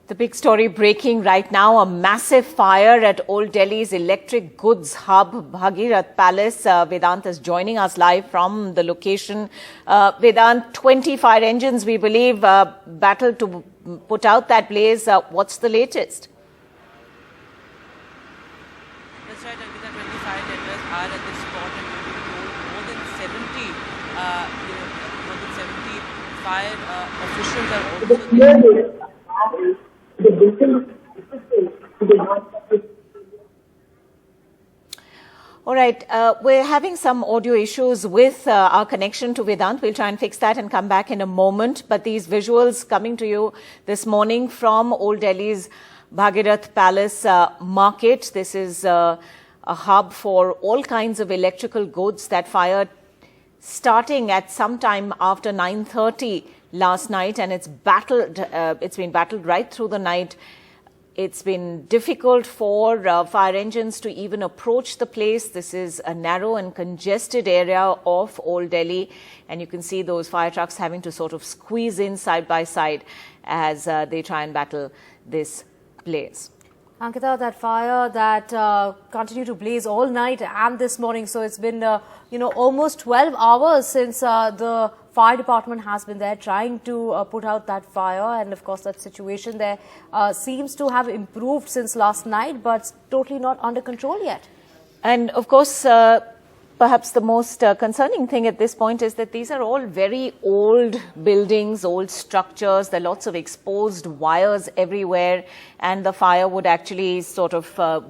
The big story breaking right now, a massive fire at Old Delhi's electric goods hub, Bhagirat Palace. Vedant is joining us live from the location. Vedant, 20 fire engines, we believe, battled to put out that blaze. What's the latest? That's right, Ankita. 20 fire tenders are at the spot, and we've been told more than 70 fire officials are also there. All right, we're having some audio issues with our connection to Vedant. We'll try and fix that and come back in a moment. But these visuals coming to you this morning from Old Delhi's Bhagirat Palace market. This is a hub for all kinds of electrical goods that fired starting at some time after 9:30 last night, and it's been battled right through the night. It's been difficult for fire engines to even approach the place. This is a narrow and congested area of Old Delhi, and you can see those fire trucks having to sort of squeeze in side by side as they try and battle this blaze. Ankita, that fire that continued to blaze all night and this morning. So it's been, almost 12 hours since the fire department has been there trying to put out that fire. And of course, that situation there seems to have improved since last night, but it's totally not under control yet. And of course, perhaps the most concerning thing at this point is that these are all very old buildings, old structures. There are lots of exposed wires everywhere, and the fire would actually sort of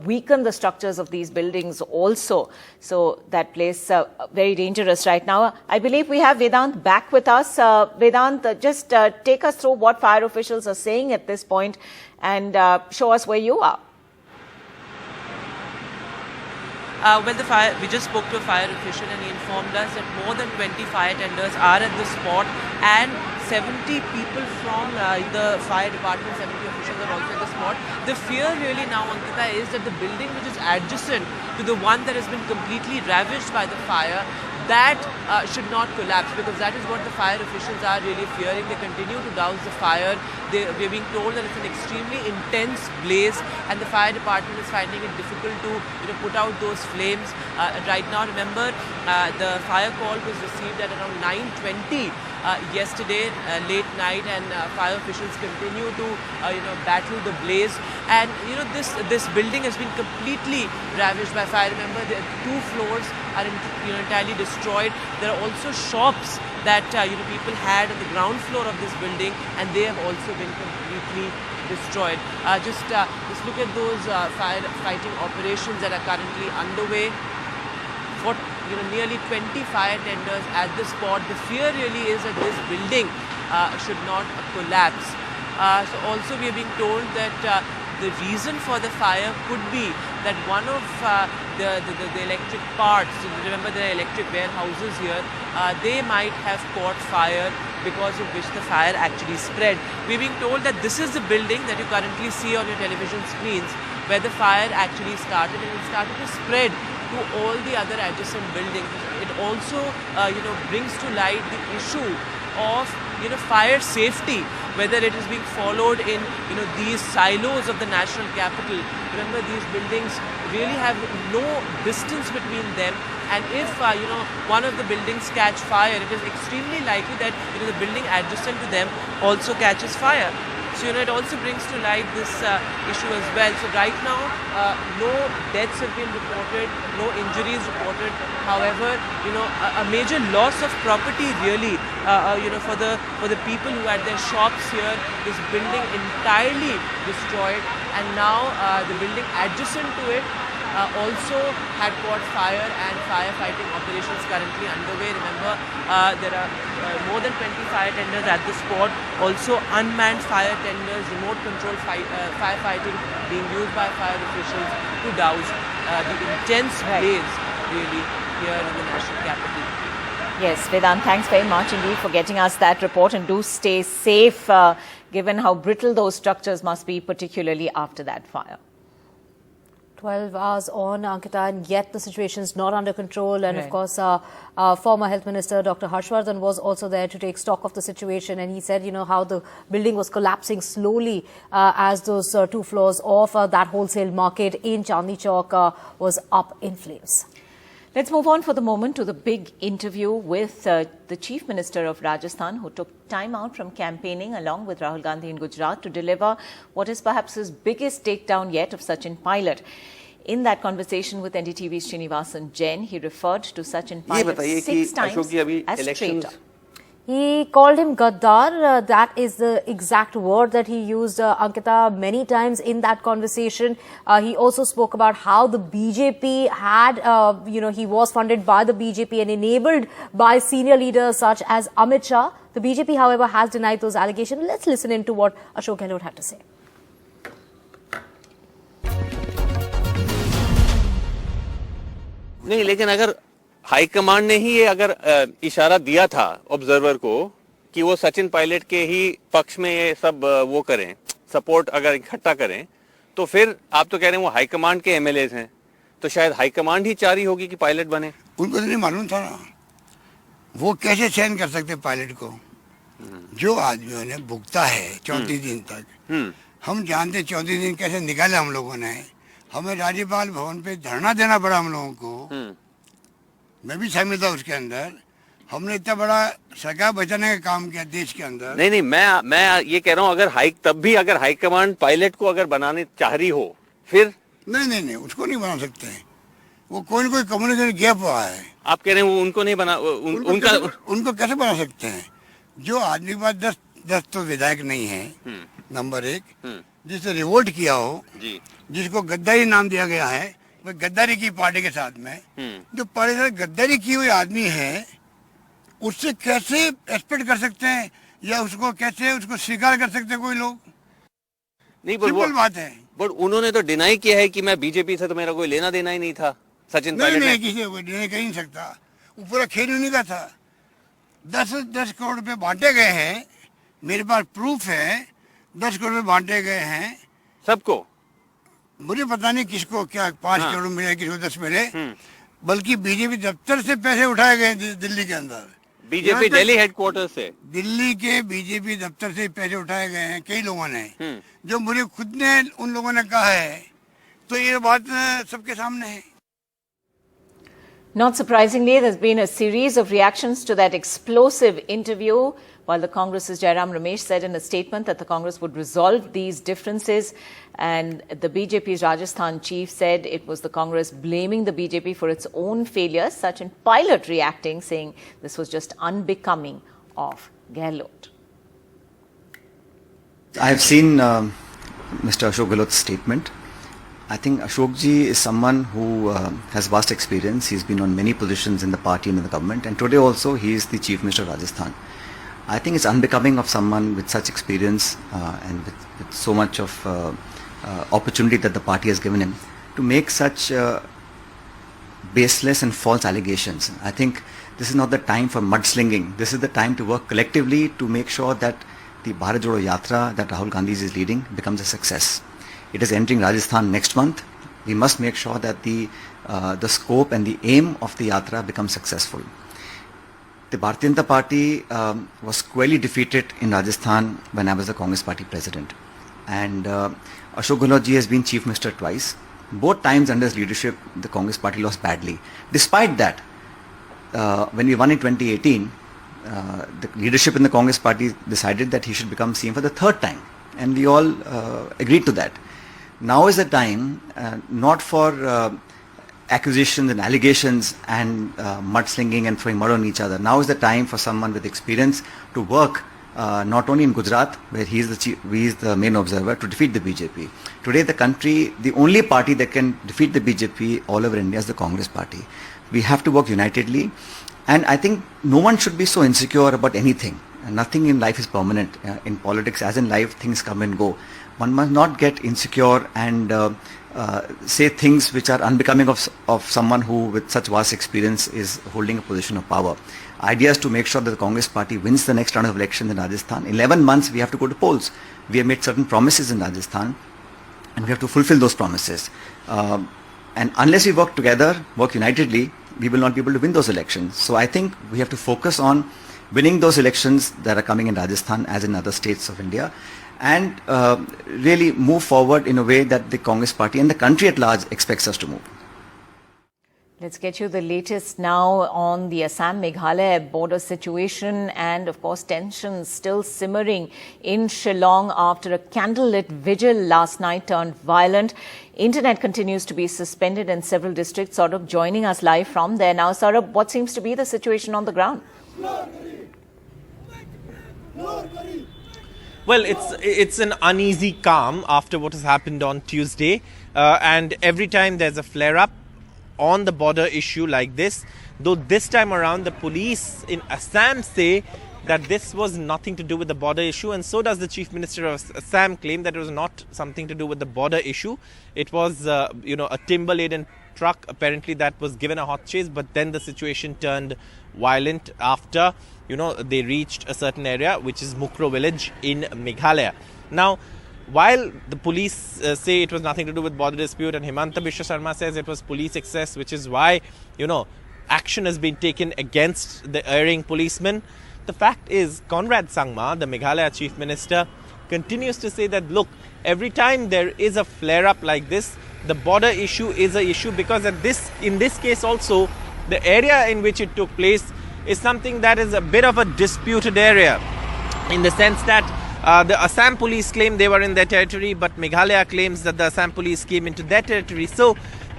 weaken the structures of these buildings also. So that place very dangerous right now. I believe we have Vedant back with us. Vedant, just take us through what fire officials are saying at this point and show us where you are. We just spoke to a fire official, and he informed us that more than 20 fire tenders are at the spot, and 70 people from the fire department, 70 officials are also at the spot. The fear really now, Ankita, is that the building which is adjacent to the one that has been completely ravaged by the fire, that should not collapse, because that is what the fire officials are really fearing. They continue to douse the fire. We're being told that it's an extremely intense blaze, and the fire department is finding it difficult to put out those flames. Right now, remember, the fire call was received at around 9:20 yesterday, late night, and fire officials continue to battle the blaze. And this building has been completely ravaged by fire. Remember, the 2 floors are entirely destroyed. There are also shops that people had on the ground floor of this building, and they have also been completely destroyed. Just look at those firefighting operations that are currently underway. For nearly 20 fire tenders at the spot. The fear really is that this building should not collapse. So also we are being told that the reason for the fire could be that one of the electric parts, remember there are electric warehouses here, they might have caught fire, because of which the fire actually spread. We're being told that this is the building that you currently see on your television screens, where the fire actually started, and it started to spread to all the other adjacent buildings. It also brings to light the issue of fire safety, whether it is being followed in these silos of the national capital. Remember, these buildings really have no distance between them, and if one of the buildings catch fire, it is extremely likely that the building adjacent to them also catches fire. So it also brings to light this issue as well. So right now, no deaths have been reported, no injuries reported. However, a major loss of property really, for the people who had their shops here. This building entirely destroyed, and now the building adjacent to it also had caught fire, and firefighting operations currently underway. Remember, there are more than 20 fire tenders at the spot, also unmanned fire tenders, remote control firefighting being used by fire officials to douse the intense blaze really here in the national capital. Yes, Vedant, thanks very much indeed for getting us that report, and do stay safe given how brittle those structures must be, particularly after that fire. 12 hours on, Ankita, and yet the situation is not under control. And Right. of course, former Health Minister Dr. Harshvardhan was also there to take stock of the situation. And he said, how the building was collapsing slowly as those 2 floors of that wholesale market in Chandni Chowk was up in flames. Let's move on for the moment to the big interview with the Chief Minister of Rajasthan, who took time out from campaigning along with Rahul Gandhi in Gujarat to deliver what is perhaps his biggest takedown yet of Sachin Pilot. In that conversation with NDTV's Srinivasan Jain, he referred to Sachin Pilot 6 times as traitor. He called him Gaddar. That is the exact word that he used, Ankita, many times in that conversation. He also spoke about how the BJP had, he was funded by the BJP and enabled by senior leaders such as Amit Shah. The BJP, however, has denied those allegations. Let's listen in to what Ashok Gehlot had to say. नहीं, लेकिन अगर high command ने ही ये अगर इशारा दिया था observer को कि वो सचिन पायलट के ही पक्ष में ये सब वो करें, सपोर्ट अगर इकट्ठा करें, तो फिर आप तो कह रहे हैं वो हाईकमांड के एमएलएज हैं, तो शायद हाईकमांड ही चाह रही होगी कि पायलट बने। उनको तो नहीं मालूम था ना, वो कैसे सहन कर सकते पायलट को। जो आदमियों ने भुगता है 34 दिन तक, हम जानते 34 दिन कैसे निकाले हम लोगों ने। हमें राज्यपाल भवन पे धरना देना पड़ा हम लोगों को, मैं भी शामिल था उसके अंदर। हमने इतना बड़ा सरकार बचाने का काम किया देश के अंदर। नहीं, मैं ये कह रहा हूँ, अगर हाईकमांड पायलट को अगर बनाने चाह रही हो, फिर नहीं, उसको नहीं बना सकते। वो कोई न कोई कम्युनिकेशन गैप हुआ है। आप कह रहे हैं वो उनको नहीं बना, उनको कैसे बना सकते हैं? जो आदमी के पास 10 तो विधायक नहीं है, नंबर 1, जिसने रिवोल्ट किया हो, जिसको गद्दारी नाम दिया गया है, वो गद्दारी की पार्टी के साथ में, जो पार्टी के साथ गद्दारी की हुई आदमी है, उससे कैसे एक्सपेक्ट कर सकते हैं या उसको स्वीकार कर सकते हैं कोई लोग? नहीं, सिंपल बात है। बट उन्होंने तो डिनाई किया है कि मैं बीजेपी से तो मेरा कोई लेना देना ही नहीं था। सचिन पायलट नहीं, किसी को डिनाई कर ही नहीं सकता। वो पूरा खेल उन्हीं का था। 10 करोड़ रुपए बांटे गए हैं, मेरे पास प्रूफ है। 10 करोड़ रुपए बांटे गए हैं सबको। मुझे पता नहीं किसको क्या 5 करोड़ मिले, किसको 10 मिले, बल्कि बीजेपी दफ्तर से पैसे उठाए गए दिल्ली के अंदर। बीजेपी दिल्ली हेडक्वार्टर से, दिल्ली के बीजेपी दफ्तर से पैसे उठाए गए हैं कई लोगों ने, जो मुझे खुद ने उन लोगों ने कहा है। तो ये बात सबके सामने है। Not surprisingly, there's been a series of reactions to that explosive interview, while the Congress's Jairam Ramesh said in a statement that the Congress would resolve these differences, and the BJP's Rajasthan chief said it was the Congress blaming the BJP for its own failures. Sachin Pilot reacting, saying this was just unbecoming of Gehlot. I have seen Mr. Ashok Gehlot's statement. I think Ashok ji is someone who has vast experience. He's been on many positions in the party and in the government, and today also he is the Chief Minister of Rajasthan. I think it's unbecoming of someone with such experience and with so much of opportunity that the party has given him to make such baseless and false allegations. I think this is not the time for mudslinging. This is the time to work collectively to make sure that the Bharat Jodo Yatra that Rahul Gandhi is leading becomes a success. It is entering Rajasthan next month. We must make sure that the scope and the aim of the Yatra becomes successful. The Bharatiya Janata Party was squarely defeated in Rajasthan when I was the Congress Party President. And Ashok Gehlot ji has been Chief Minister twice. Both times under his leadership, the Congress Party lost badly. Despite that, when we won in 2018, the leadership in the Congress Party decided that he should become CM for the third time. And we all agreed to that. Now is the time not for accusations and allegations and mudslinging and throwing mud on each other. Now is the time for someone with experience to work not only in Gujarat, where he is the main observer, to defeat the BJP. Today the country, the only party that can defeat the BJP all over India is the Congress Party. We have to work unitedly, and I think no one should be so insecure about anything. Nothing in life is permanent. In politics, as in life, things come and go. One must not get insecure and say things which are unbecoming of someone who with such vast experience is holding a position of power. Idea is to make sure that the Congress Party wins the next round of elections in Rajasthan. 11 months we have to go to polls. We have made certain promises in Rajasthan, and we have to fulfill those promises. And unless we work together, work unitedly, we will not be able to win those elections. So I think we have to focus on winning those elections that are coming in Rajasthan as in other states of India, and really move forward in a way that the Congress party and the country at large expects us to move. Let's get you the latest now on the Assam-Meghalaya border situation, and of course tensions still simmering in Shillong after a candlelit vigil last night turned violent. Internet continues to be suspended in several districts. Saurabh joining us live from there now. Saurabh, what seems to be the situation on the ground? Well, it's an uneasy calm after what has happened on Tuesday, and every time there's a flare-up on the border issue like this, though this time around the police in Assam say that this was nothing to do with the border issue, and so does the Chief Minister of Assam claim that it was not something to do with the border issue. It was, a timber-laden truck apparently that was given a hot chase, but then the situation turned violent after, they reached a certain area, which is Mukro village in Meghalaya. Now, while the police say it was nothing to do with border dispute, and Himanta Biswa Sarma says it was police excess, which is why, action has been taken against the erring policemen, the fact is Conrad Sangma, the Meghalaya Chief Minister, continues to say that, look, every time there is a flare-up like this, the border issue is an issue, because in this case also, the area in which it took place is something that is a bit of a disputed area, in the sense that the Assam police claim they were in their territory, but Meghalaya claims that the Assam police came into their territory. So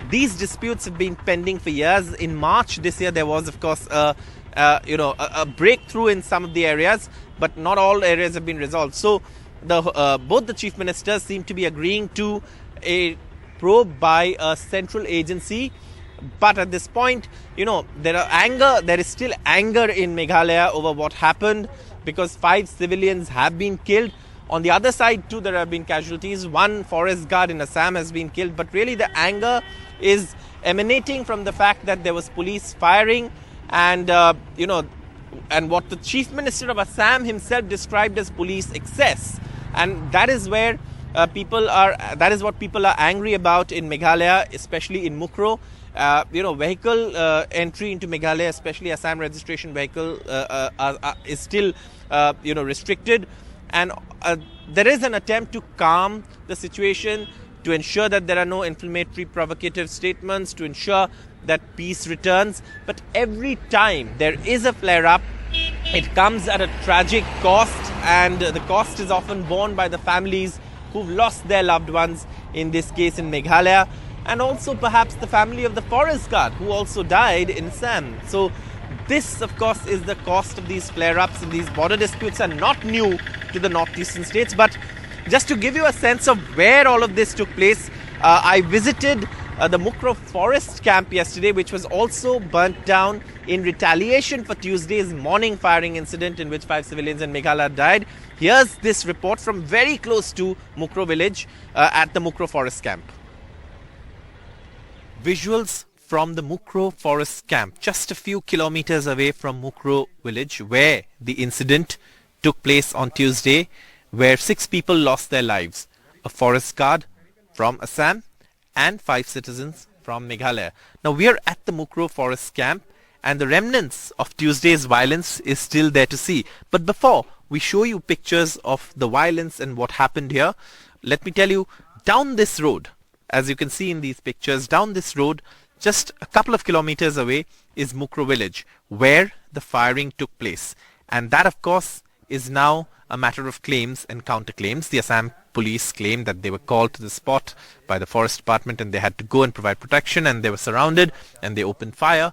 these disputes have been pending for years. In March this year, there was, of course, a breakthrough in some of the areas, but not all areas have been resolved. So both the chief ministers seem to be agreeing to a probe by a central agency. But at this point, there is still anger in Meghalaya over what happened, because 5 civilians have been killed. On the other side too, there have been casualties. One forest guard in Assam has been killed. But really the anger is emanating from the fact that there was police firing, and and what the Chief Minister of Assam himself described as police excess. And that is where that is what people are angry about in Meghalaya, especially in Mukro. Vehicle entry into Meghalaya, especially Assam registration vehicle, is still, restricted. And there is an attempt to calm the situation, to ensure that there are no inflammatory, provocative statements, to ensure that peace returns. But every time there is a flare-up, it comes at a tragic cost, and the cost is often borne by the families who've lost their loved ones, in this case in Meghalaya, and also perhaps the family of the forest guard who also died in Assam. So this, of course, is the cost of these flare-ups, and these border disputes are not new to the northeastern states. But just to give you a sense of where all of this took place, I visited the Mukro forest camp yesterday, which was also burnt down in retaliation for Tuesday's morning firing incident in which 5 civilians in Meghalaya died. Here's this report from very close to Mukro village at the Mukro forest camp. Visuals from the Mukro forest camp, just a few kilometers away from Mukro village, where the incident took place on Tuesday, where 6 people lost their lives. A forest guard from Assam and 5 citizens from Meghalaya. Now we are at the Mukro forest camp, and the remnants of Tuesday's violence is still there to see. But before we show you pictures of the violence and what happened here, let me tell you, down this road, as you can see in these pictures, down this road, just a couple of kilometers away, is Mukro village, where the firing took place. And that, of course, is now a matter of claims and counterclaims. The Assam police claim that they were called to the spot by the forest department, and they had to go and provide protection, and they were surrounded, and they opened fire.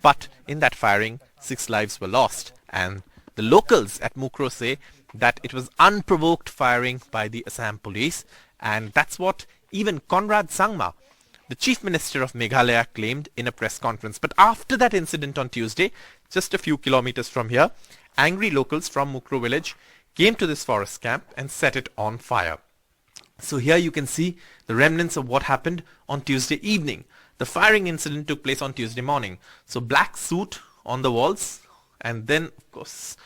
But in that firing, 6 lives were lost. And the locals at Mukro say that it was unprovoked firing by the Assam police. And that's what even Conrad Sangma, the Chief Minister of Meghalaya, claimed in a press conference. But after that incident on Tuesday, just a few kilometers from here, angry locals from Mukro village came to this forest camp and set it on fire. So here you can see the remnants of what happened on Tuesday evening. The firing incident took place on Tuesday morning. So black soot on the walls, and then of course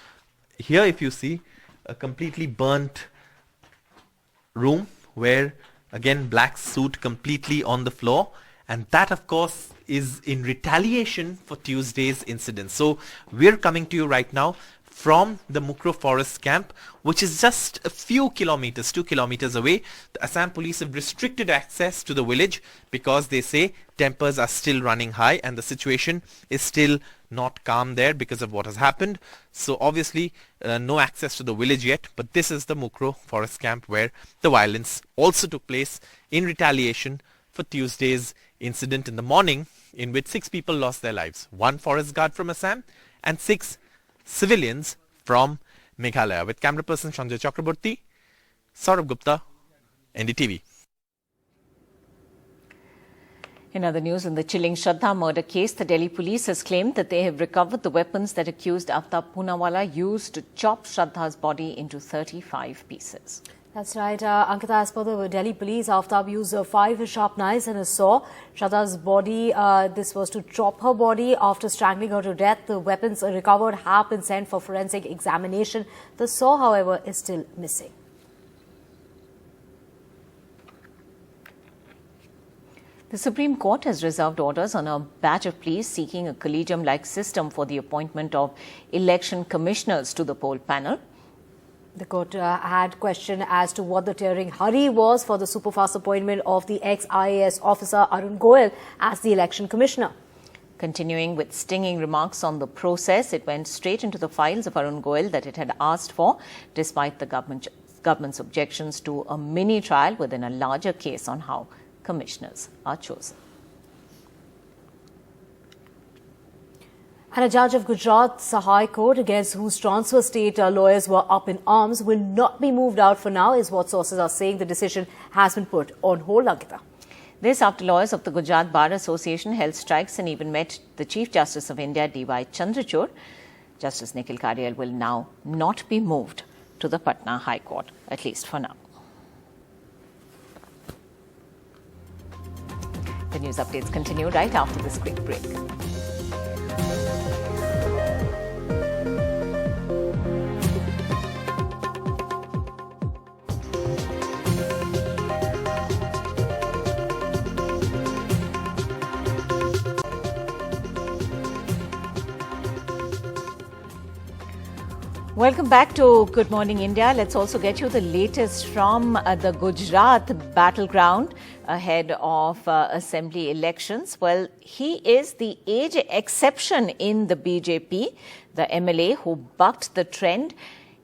here if you see a completely burnt room where Again, black suit completely on the floor. And that, of course, is in retaliation for Tuesday's incident. So we're coming to you right now from the Mukro forest camp, which is just a few kilometers, 2 kilometers away. The Assam police have restricted access to the village because they say tempers are still running high and the situation is still not calm there because of what has happened. So obviously no access to the village yet, but this is the Mukro forest camp where the violence also took place in retaliation for Tuesday's incident in the morning, in which 6 people lost their lives. 1 forest guard from Assam and 6 civilians from Meghalaya. With camera person Sanjay Chakraborty, Saurabh Gupta, NDTV. In other news, in the chilling Shraddha murder case, the Delhi police has claimed that they have recovered the weapons that accused Aftab Poonawalla used to chop Shraddha's body into 35 pieces. That's right, Ankita. As per the Delhi police, Aftab used 5 sharp knives and a saw. Shraddha's body, this was to chop her body after strangling her to death. The weapons recovered have been sent for forensic examination. The saw, however, is still missing. The Supreme Court has reserved orders on a batch of pleas seeking a collegium-like system for the appointment of election commissioners to the poll panel. The court had questioned as to what the tearing hurry was for the superfast appointment of the ex-IAS officer Arun Goel as the election commissioner. Continuing with stinging remarks on the process, it went straight into the files of Arun Goel that it had asked for, despite the government's objections to a mini trial within a larger case on how commissioners are chosen. And a judge of Gujarat's High Court, against whose transfer state lawyers were up in arms, will not be moved out for now, is what sources are saying. The decision has been put on hold, Ankita. This after lawyers of the Gujarat Bar Association held strikes and even met the Chief Justice of India, D.Y. Chandrachud. Justice Nikhil Karyal will now not be moved to the Patna High Court, at least for now. The news updates continue right after this quick break. Welcome back to Good Morning India. Let's also get you the latest from the Gujarat battleground ahead of assembly elections. Well, he is the age exception in the BJP, the MLA who bucked the trend.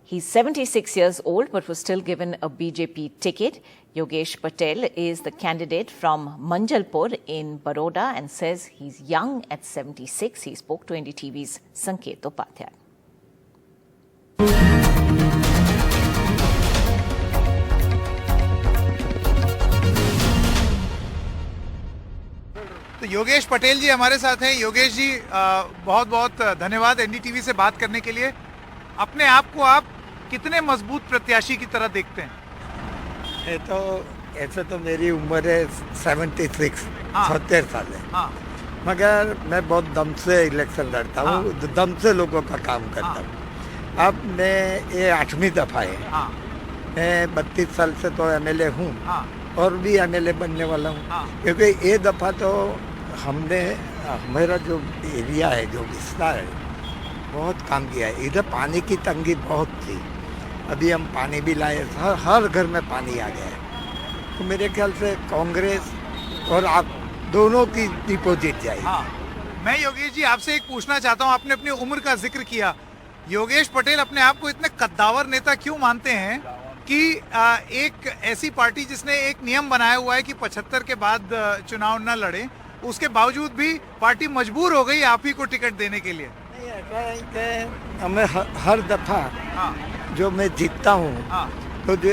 He's 76 years old but was still given a BJP ticket. Yogesh Patel is the candidate from Manjalpur in Baroda and says he's young at 76. He spoke to NDTV's Sanket Upadhyay. तो योगेश पटेल जी हमारे साथ हैं। योगेश जी बहुत बहुत धन्यवाद NDTV से बात करने के लिए। अपने आप को आप कितने मजबूत प्रत्याशी की तरह देखते हैं? ऐसे तो मेरी उम्र है 76, 70 साल है। हाँ। मगर मैं बहुत दम से इलेक्शन लड़ता हूँ, दम से लोगों का काम करता हूँ। अब मैं ये 8वीं दफ़ा है। हाँ। मैं 32 साल से तो एमएलए हूँ। हाँ। और भी एमएलए बनने वाला हूँ। हाँ। क्योंकि ये दफ़ा तो हमने हमारा जो एरिया है, जो विस्तार है, बहुत काम किया है। इधर पानी की तंगी बहुत थी, अभी हम पानी भी लाए, हर घर में पानी आ गया है। तो मेरे ख्याल से कांग्रेस और आप दोनों की डिपोजिट जाएगी। हाँ। मैं योगेश जी आपसे एक पूछना चाहता हूँ, आपने अपनी उम्र का जिक्र किया। योगेश पटेल अपने आप को इतने कद्दावर नेता क्यों मानते हैं कि एक ऐसी पार्टी जिसने एक नियम बनाया हुआ है कि 75 के बाद चुनाव न लड़े, उसके बावजूद भी पार्टी मजबूर हो गई आप ही को टिकट देने के लिए? नहीं, ऐसा है कि हमें हर दफा जो मैं जीतता हूँ, तो जो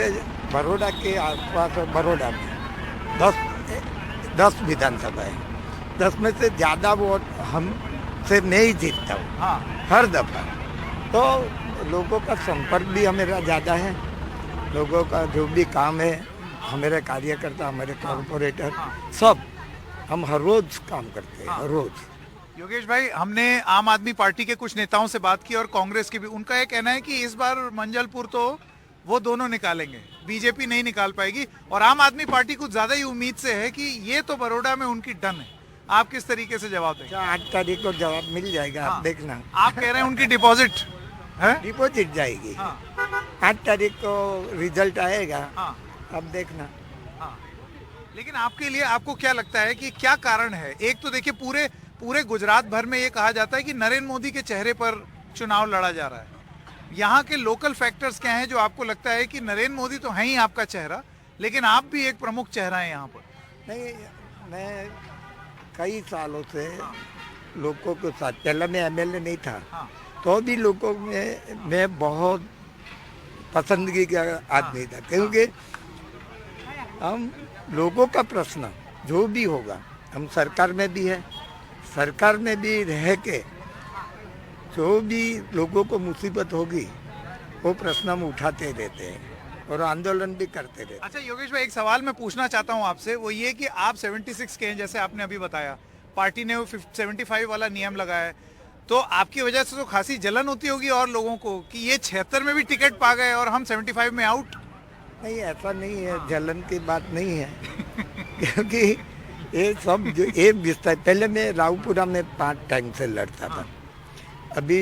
बड़ौदा के आसपास और बड़ौदा में 10 विधानसभा है, 10 में से ज़्यादा वोट हमसे मैं ही जीतता हूँ हर दफा। तो लोगों का संपर्क भी हमारा ज़्यादा है, लोगों का जो भी काम है, हमारे कार्यकर्ता, हमारे कॉर्पोरेटर, सब हम हर रोज काम करते हैं, हर रोज। योगेश भाई, हमने आम आदमी पार्टी के कुछ नेताओं से बात की और कांग्रेस के भी। उनका ये कहना है कि इस बार मंजलपुर तो वो दोनों निकालेंगे, बीजेपी नहीं निकाल पाएगी। और आम आदमी पार्टी कुछ ज्यादा ही उम्मीद से है कि ये तो बड़ौदा में उनकी डन है। आप किस तरीके से जवाब देंगे? 8 तारीख को जवाब मिल जाएगा, आप देखना। आप कह रहे हैं उनकी डिपॉजिट है, डिपॉजिट जाएगी। 8 तारीख को रिजल्ट आएगा, अब देखना। लेकिन आपके लिए आपको क्या लगता है कि क्या कारण है? एक तो देखिए पूरे गुजरात भर में ये कहा जाता है कि नरेंद्र मोदी के चेहरे पर चुनाव लड़ा जा रहा है। यहाँ के लोकल फैक्टर्स क्या हैं जो आपको लगता है कि नरेंद्र मोदी तो है ही आपका चेहरा, लेकिन आप भी एक प्रमुख चेहरा है यहाँ पर? नहीं, मैं कई सालों से लोगों के साथ, पहले मैं एमएलए नहीं था, तो भी लोगों में मैं बहुत पसंदगी का आदमी था, क्योंकि हम लोगों का प्रश्न जो भी होगा, हम सरकार में भी है, सरकार में भी रह के जो भी लोगों को मुसीबत होगी वो प्रश्न हम उठाते रहते हैं और आंदोलन भी करते रहते हैं। अच्छा योगेश भाई, एक सवाल मैं पूछना चाहता हूं आपसे, वो ये कि आप 76 के हैं, जैसे आपने अभी बताया, पार्टी ने वो 75 वाला नियम लगाया है, तो आपकी वजह से तो खासी जलन होती होगी और लोगों को कि ये 76 में भी टिकट पा गए और हम 75 में आउट। नहीं, ऐसा नहीं है, जलन की बात नहीं है क्योंकि ये सब जो एक विस्तार, पहले मैं रावपुरा में 5 टाइम से लड़ता था, अभी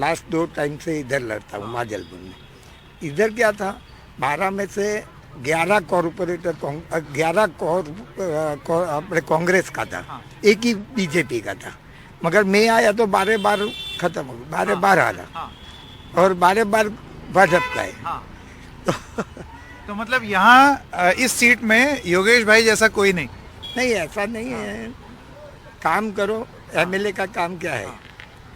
लास्ट 2 टाइम से इधर लड़ता हूँ माजलपुर में। इधर क्या था, 12 में से 11 कॉर्पोरेटर 11 अपने कांग्रेस का था, एक ही बीजेपी का था, मगर मैं आया तो 12 बार खत्म हो गया, 12 बार हारा और 12 बार भाजपा का है। तो मतलब यहाँ इस सीट में योगेश भाई जैसा कोई नहीं? नहीं, ऐसा नहीं है, काम करो। एमएलए का काम क्या है?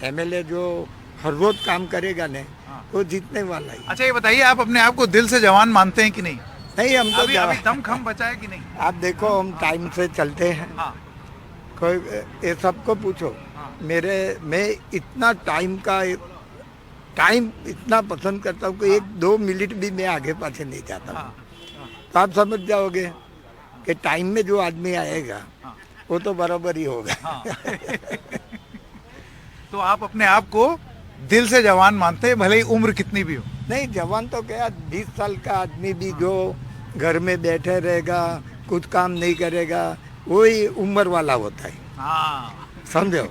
एमएलए जो हर रोज काम करेगा ने वो जीतने वाला ही। अच्छा ये बताइए, आप अपने आप को दिल से जवान मानते हैं कि नहीं? नहीं, हम तो अभी दम खम बचा है कि नहीं? आप देखो, हम टाइम से चलते हैं। कोई ये सबको पूछो, मैं इतना टाइम इतना पसंद करता हूँ कि 1-2 मिनट भी मैं आगे पाछे नहीं जाता हूँ। तो आप समझ जाओगे कि टाइम में जो आदमी आएगा वो तो बराबर ही होगा। तो आप अपने आप को दिल से जवान मानते हैं, भले ही उम्र कितनी भी हो? नहीं, जवान तो क्या, 20 साल का आदमी भी जो घर में बैठे रहेगा, कुछ काम नहीं करेगा, वही उम्र वाला होता है। समझो।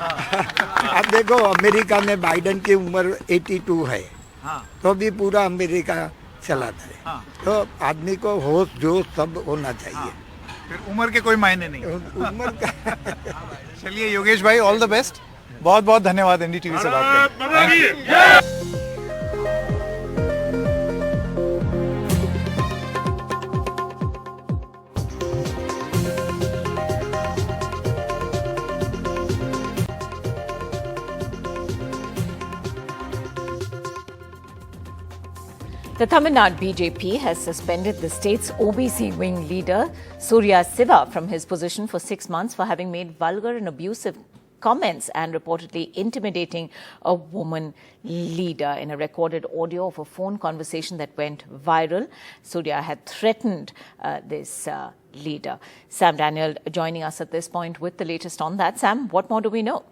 आप देखो, अमेरिका में बाइडेन की उम्र 82 है, तो भी पूरा अमेरिका चलाता है। तो आदमी को होश जोश सब होना चाहिए, फिर उम्र के कोई मायने नहीं। उम्र का चलिए योगेश भाई, ऑल द बेस्ट, बहुत बहुत धन्यवाद एनडीटीवी से बात करने। The Tamil Nadu BJP has suspended the state's OBC wing leader, Surya Siva, from his position for 6 months for having made vulgar and abusive comments and reportedly intimidating a woman leader. In a recorded audio of a phone conversation that went viral, Surya had threatened this leader. Sam Daniel joining us at this point with the latest on that. Sam, what more do we know?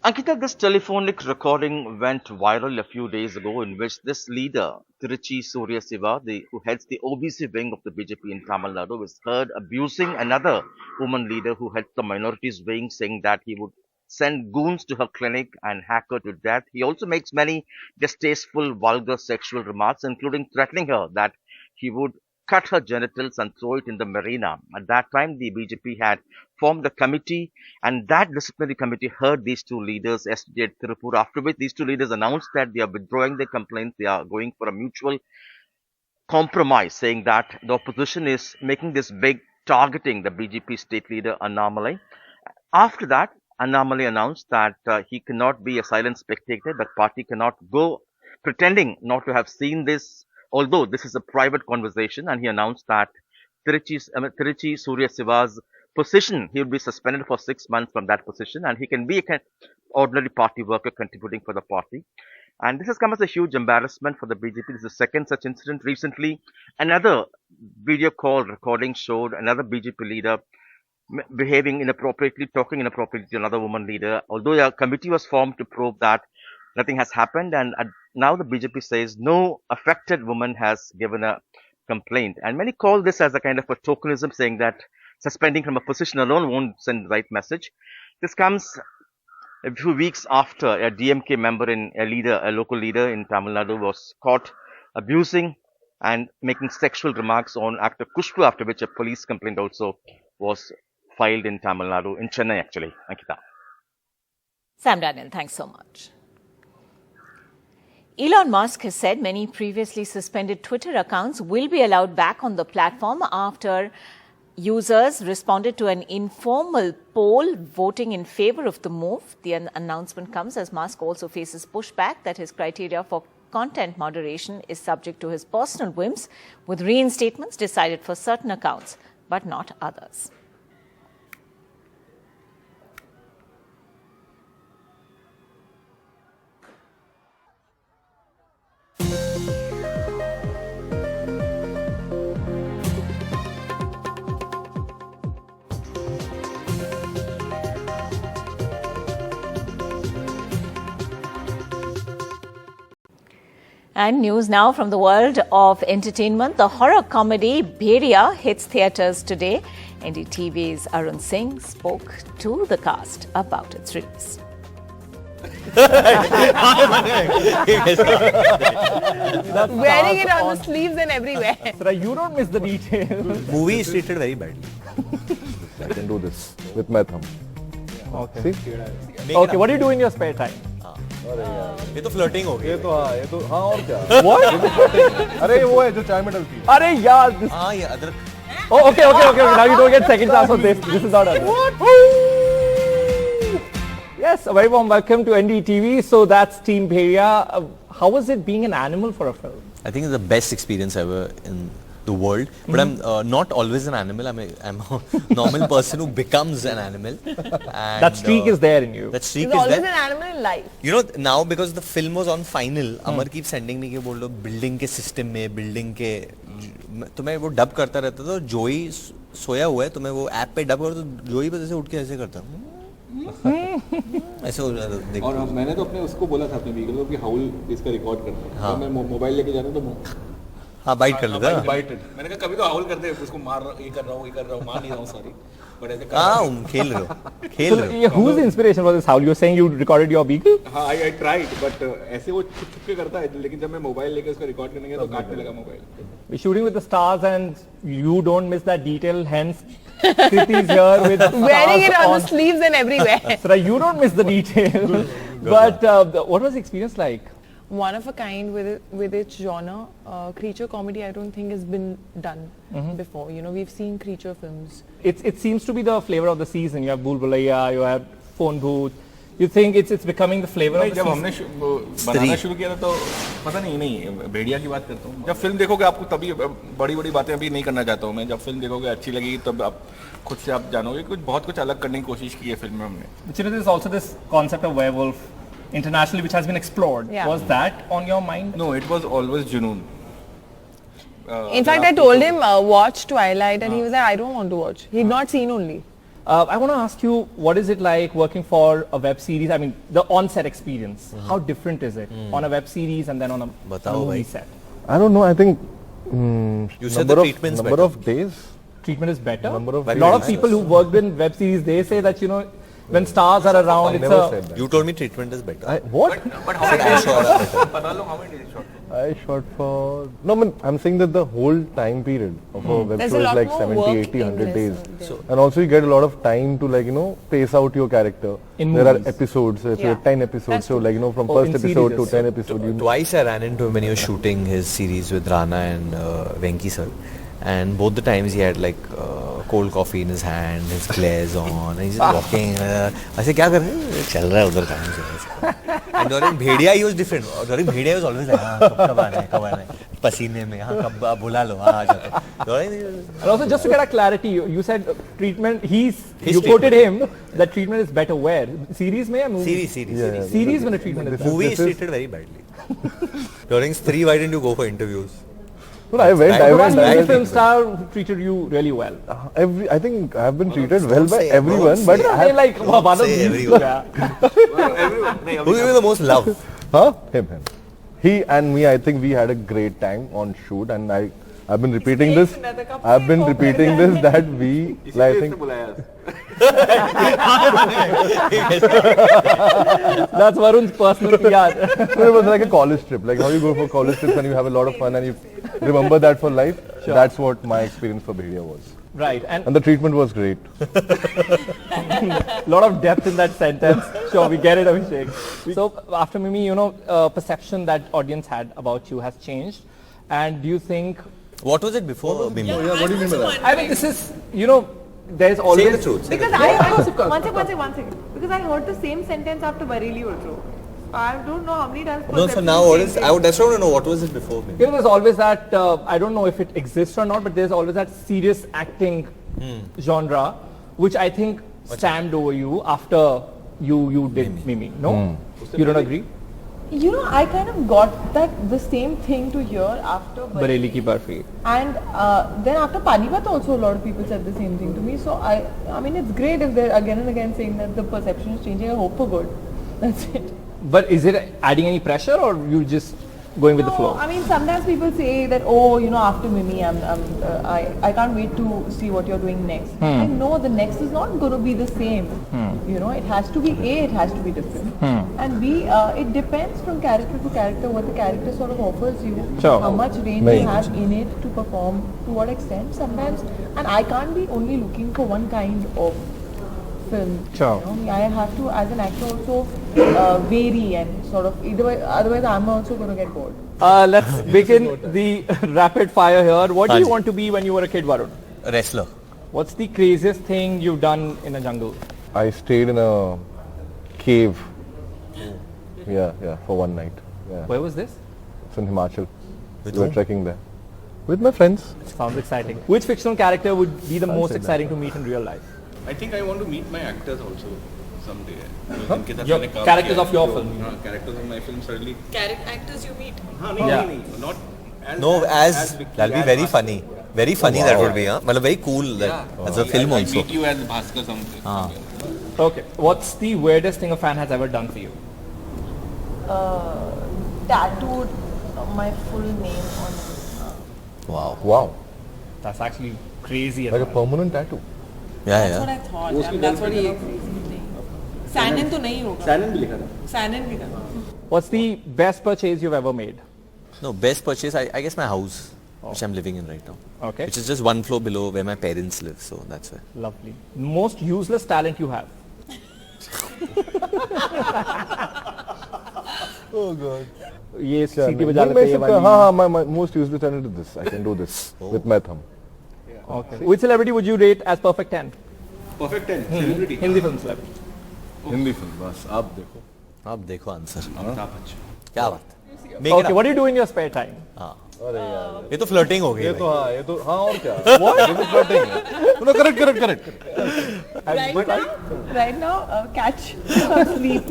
Ankita, this telephonic recording went viral a few days ago, in which this leader, Tiruchi Surya Siva, who heads the OBC wing of the BJP in Tamil Nadu, was heard abusing another woman leader who heads the minorities wing, saying that he would send goons to her clinic and hack her to death. He also makes many distasteful, vulgar sexual remarks, including threatening her that he would cut her genitals and throw it in the marina. At that time, the BJP had formed a committee, and that disciplinary committee heard these two leaders yesterday at Tirupur, after which these two leaders announced that they are withdrawing their complaints. They are going for a mutual compromise, saying that the opposition is making this big targeting the BJP state leader Annamalai. After that, Annamalai announced that he cannot be a silent spectator, that party cannot go pretending not to have seen this, although this is a private conversation, and he announced that Tiruchi Surya Siva's position, he will be suspended for 6 months from that position, and he can be an ordinary party worker contributing for the party. And this has come as a huge embarrassment for the BJP. This is the second such incident. Recently, another video call recording showed another BJP leader behaving inappropriately, talking inappropriately to another woman leader. Although a committee was formed to probe that, nothing has happened, and now the BJP says no affected woman has given a complaint. And many call this as a kind of a tokenism, saying that suspending from a position alone won't send the right message. This comes a few weeks after a DMK member, a local leader in Tamil Nadu, was caught abusing and making sexual remarks on actor Kushbu, after which a police complaint also was filed in Tamil Nadu, in Chennai actually. Ankita. Sam Daniel, thanks so much. Elon Musk has said many previously suspended Twitter accounts will be allowed back on the platform after users responded to an informal poll voting in favor of the move. The announcement comes as Musk also faces pushback that his criteria for content moderation is subject to his personal whims, with reinstatements decided for certain accounts but not others. And news now from the world of entertainment. The horror comedy Bhagirat hits theatres today. NDTV's Arun Singh spoke to the cast about its release. Wearing it on the sleeves and everywhere. So you don't miss the details. Movie is treated very badly. I can do this with my thumb. Okay. See? Okay, what do you do in your spare time? ये तो flirting हो गई. ये तो हाँ और क्या? What? अरे वो है जो चाय में डलती है. अरे यार. हाँ ये अदरक. Oh, okay. Now you don't get second chance on this. This is not a. Yes, a very warm welcome to NDTV. So that's Team Bhagirat. How was it being an animal for a film? I think it's the best experience ever in the world. But I'm not always an animal. I'm a normal person who becomes an animal. And, that streak is there in you. That streak He's is always there. an animal in life. You know, now because the film was on final, Amar keeps sending me कि बोल लो building के system में, building के, तो मैं वो dub करता रहता था. तो जोई सोया हुआ है, तो मैं वो app पे dub करता, तो जोई पे जैसे उठ के ऐसे करता. ऐसे हो जाता. और मैंने तो अपने उसको बोला था अपने व्हीकल को कि हाउल इसका रिकॉर्ड करता है. हाँ. मैं मोबाइल लेके जा रहा हूँ तो हाँ बाइट कर लेता. मैंने कहा कभी तो हाउल करते हैं, उसको मार ये कर रहा हूँ मार नहीं रहा हूँ सॉरी. बट ऐसे खेल रहे हो. Whose inspiration was this howl? You're saying you recorded your beagle? हाँ I tried but ऐसे वो छुप के करता है, लेकिन जब मैं मोबाइल लेके उसको रिकॉर्ड करने गया तो काटने लगा mobile. We're shooting with the stars and you don't miss that detail, hence Kriti is here with wearing it on the sleeves and everywhere. So you don't miss the detail. But what was the experience like? One of a kind with its genre. Creature comedy I don't think has been done before. You know, we've seen creature films. It seems to be the flavor of the season. You have Bhool Bhulaiya, you have Phone Booth. You think it's becoming the flavor of the जब season? हमने बनाना शुरू किया था तो पता नहीं भेड़िया की बात करता हूँ. जब फिल्म देखोगे आपको तभी बड़ी बातें अभी नहीं करना चाहता हूँ मैं. जब फिल्म देखोगे अच्छी लगेगी तब आप खुद से आप जानोगे बहुत कुछ अलग करने की कोशिश की है फिल्म में हमने. But you know, there's also this concept of werewolf internationally which has been explored. Yeah. Was that on your mind? No, it was always Junoon. In fact, I told him watch Twilight and he was like, I don't want to watch. He'd not seen only. I want to ask you, what is it like working for a web series? I mean, the on-set experience. How different is it on a web series and then on a movie set? I don't know. I think you said the treatment's number better. of days. Treatment is better. Number of a lot of people who worked in web series, they say that, you know, when stars are around, it's a... You told me treatment is better. What? But how many days shot? I shot for... No, I'm saying that the whole time period of a web There's show a is lot like more 70, work 80, in 100 this. days. So- And also you get a lot of time to like, you know, pace out your character. In there movies. are episodes, so Yeah. 10 episodes. That's So like, you know, from Oh, first in episode series to also. 10 episode. Twice I ran into him when he was shooting his series with Rana and Venki sir, and both the times he had like cold coffee in his hand, his glares on, and he's just walking. I said, "क्या कर रहे हैं?" चल रहा है उधर काम से. And during Bhagirat he was different. During Bhagirat he was always like, कब आना है, पसीने में, कब बुला लो, आ जाते. And also, just to get a clarity, you said treatment, you treatment. quoted him that treatment is better where? Series mein or movie? Series. Yeah. Series when the treatment is better. Movie is treated very badly. During Stree, why didn't you go for interviews? No, I went. Many film star treated you really well. I think I have been treated well by say everyone, but I have, like one of say these. everyone. Yeah. Who gave you the most love? Him. He and me, I think we had a great time on shoot, and I've been repeating this. I've been repeating this that we, I think. That's Varun's personal PR. So it was like a college trip, like how you go for college trips and you have a lot of fun and you remember that for life. Sure. That's what my experience for Bhagirat was. Right, and the treatment was great. Lot of depth in that sentence. Sure, we get it, Abhishek. So after Mimi, perception that audience had about you has changed. And do you think... What was it before Mimi? Yeah, what do you mean by that? I mean, this is, there's always... Say the truth. Because one second. Because I heard the same sentence after Bareilly also. I don't know how many times. No, so now what is... I just want to know what was it before Mimi? There's always that, I don't know if it exists or not, but there's always that serious acting genre, which I think stamped over you after you did Mimi. No? You don't agree? I kind of got the same thing to hear after Bareilly Ki Barfi. And then after Panipat also a lot of people said the same thing to me. So I mean it's great if they're again and again saying that the perception is changing. I hope for good. That's it. But is it adding any pressure or you just going with the flow? I mean sometimes people say that after Mimi I can't wait to see what you're doing next. I know the next is not going to be the same. It has to be it has to be different. And B, it depends from character to character what the character sort of offers you. Sure. How much range you have in it to perform, to what extent. Sometimes, and I can't be only looking for one kind of film. Sure. I have to, as an actor, also vary and sort of. Otherwise, I'm also going to get bored. Let's begin the rapid fire here. What do you want to be when you were a kid, Varun? A wrestler. What's the craziest thing you've done in a jungle? I stayed in a cave. Yeah, for one night. Yeah. Where was this? It's in Himachal. With we were whom? trekking there. With my friends. Sounds exciting. Which fictional character would be the most exciting to meet in real life? I think I want to meet my actors also someday. Your characters of your film. Characters of my film certainly. Actors you meet. Not as that'll be very funny. Very funny that would be, huh? Very cool as a film also. Meet you as Bhaskar something. Okay. What's the weirdest thing a fan has ever done for you? Tattooed my full name on it. Wow. That's actually crazy. Like a permanent tattoo. Yeah. That's what I thought. That's what he Sanin to nahi hoga. Sanin bhi likha tha. Sanin bhi tha. What's the best purchase you've ever made? No, best purchase, I guess my house, which I'm living in right now. Okay. Which is just one floor below where my parents live, so that's why. Lovely. Most useless talent you have? Oh God. ये सीटी बजा लेते हैं ये वाली. हाँ, my most useless talent is this. I can do this with my thumb. Okay. Which celebrity would you rate as perfect 10? Perfect 10. Celebrity. Hindi film celebrity. Hindi film. बस आप देखो. आप देखो आंसर. अमिताभ बच्चन. क्या बात? Okay. What do you do in your spare time? हाँ. ये तो flirting हो गई. ये तो हाँ और क्या? What? ये तो flirting है. No, correct. Right now, catch sleep.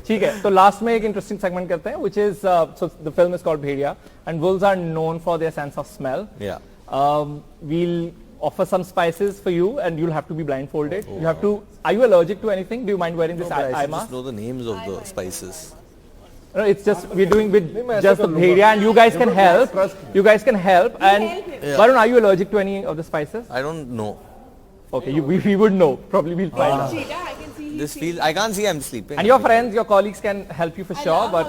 ठीक है. तो last में एक interesting segment करते हैं, which is so the film is called Bhagirat, and wolves are known for their sense of smell. Yeah. We'll offer some spices for you, and you'll have to be blindfolded. You have to. Are you allergic to anything? Do you mind wearing this eye mask? I just know the names of the spices. No, it's just we're doing with just the Bhagirat, and you guys can help. You guys can help. And Varun, are you allergic to any of the spices? I don't know. Okay, we would know. Probably we'll find out. This feels. I can't see. I'm sleeping. And your friends, your colleagues can help you for sure. But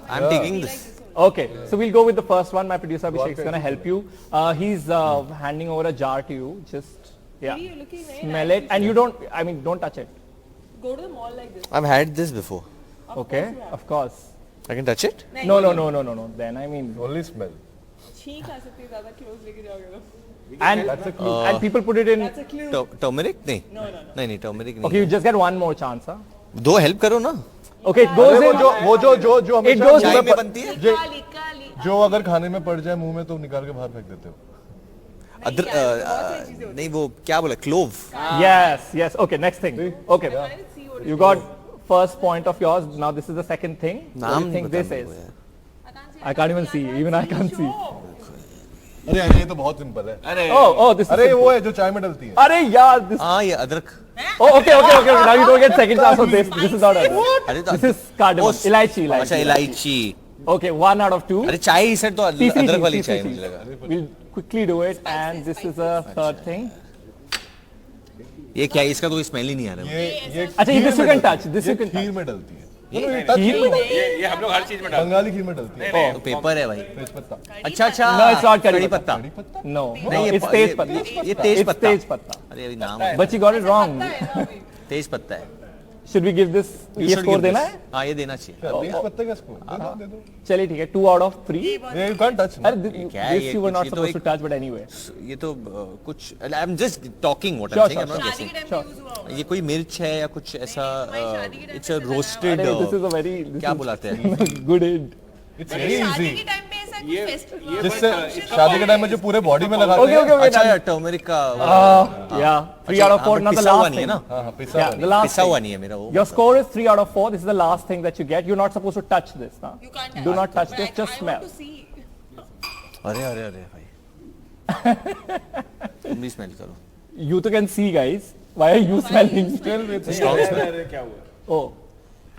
I'm taking this. Okay, so we'll go with the first one. My producer Abhishek is going to help you. He's handing over a jar to you. Just smell it, and you don't. I mean, don't touch it. Go to the mall like this. I've had this before. Okay, of course. I can touch it? No. Then I mean only smell. And people put it in turmeric? No, turmeric. Okay, you just get one more chance, huh? दो help करो ना. Okay, it goes in. वो जो it goes चाय में बनती है. जो अगर खाने में पड़ जाए मुंह में तो निकाल के बाहर फेंक देते हो. नहीं वो क्या बोला clove. Yes. Okay, next thing. Okay, you got first point of yours. Now this is the second thing. What do you think this is? I can't even see. Even I can't see. अरे ये तो बहुत simple है. Oh, this. अरे वो है जो चाय में डलती है. अरे यार this. हाँ ये अदरक. Oh, okay. Now you don't get second chance on this. This is not it. This is cardamom. Elaichi. अच्छा इलायची. Okay, 1 out of 2. अरे चाय ही सर तो अदरक वाली चाय मुझे लगा. We'll quickly do it, and this is the third thing. ये क्या है? इसका कोई स्मेल ही नहीं आ रहा. ये अच्छा ये this you can touch. This you can खीर में डलती है. ये हम लोग हर चीज में डालते हैं. बंगाली खीर में डलती है. तो पेपर है भाई. तेजपत्ता. अच्छा. No, it's not कड़ी पत्ता. No, it's तेज पत्ता. ये तेज पत्ता. तेज पत्ता. अरे अभी नाम. But you got it wrong. तेज पत्ता है. Should we give this? ये स्कोर देना है? हाँ ये देना चाहिए. तेज पत्ते का स्कोर दे दो. चलिए ठीक है 2 out of 3. You can't touch. This you were not supposed to touch, but anyway. ये तो कुछ I'm just talking what I'm saying. I'm not guessing. ये कोई मिर्च है या कुछ ऐसा. It's a roasted. This is a very. क्या बुलाते हैं? Good hint. It's very easy. ये जिससे शादी के टाइम में जो पूरे बॉडी में लगाते हैं. Okay. अच्छा टर्मरिक का. Yeah. 3 out of 4. Not the last thing. हाँ, पिसा हुआ नहीं है मेरा वो. Your score is 3 out of 4. This is the last thing that you get. You're not supposed to touch this. You can't. Do not touch this. Just smell. अरे भाई. तुम भी स्मेल करो. You two can see, guys. Why are you smelling? Strong smell. क्या हुआ? Oh.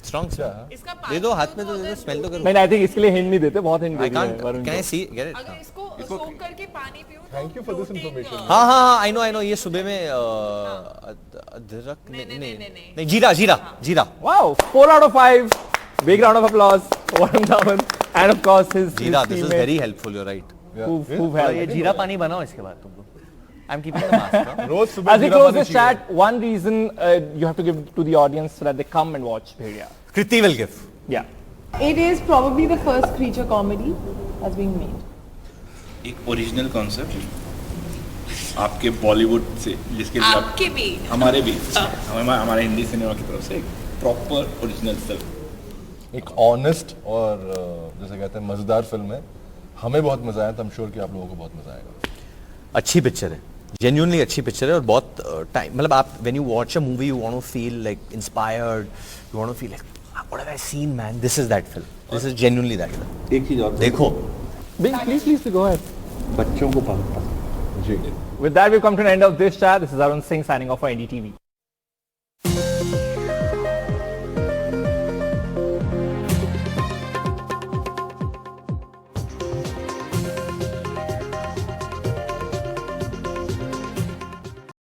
Strong smell. दे दो हाथ में तो दे दो स्मेल तो करो. नहीं I think इसके लिए हिंट नहीं देते. बहुत hint I can't. Can I see? Get it? अगर इसको सोक करके पानी पियो. Thank you for this information. हाँ. I know. ये सुबह में अदरक नहीं जीरा. Wow. 4 out of 5. Big round of applause for Varun Dhawan. And of course his जीरा. This is very helpful. You're right. Who've helped. ये जीरा पानी बनाओ इसके बाद तुम लोग. I'm keeping the mask. रोज सुबह As we close this chat, one reason you have to give to the audience so that they come and watch Bhagirat. Kriti will give. Yeah. It is probably the first creature comedy that's being made. एक original concept आपके बॉलीवुड से जिसके लिए आपके भी हमारे भी हमारे हिंदी सिनेमा की तरफ से एक प्रॉपर ओरिजिनल फिल्म. एक ऑनेस्ट और जैसे कहते हैं मजेदार फिल्म है. हमें बहुत मजा आया. तो I'm sure कि आप लोगों को बहुत मजा आएगा. अच्छी पिक्चर है. Genuinely अच्छी पिक्चर है और बहुत टाइम मतलब आप when you watch a movie you want to feel like inspired, you want to feel like what have I seen man, this is that film, this is genuinely that film. एक चीज और देखो. Please go ahead. बच्चों को पसंद. With that we've come to an end of this chat. This is Arun Singh signing off for NDTV.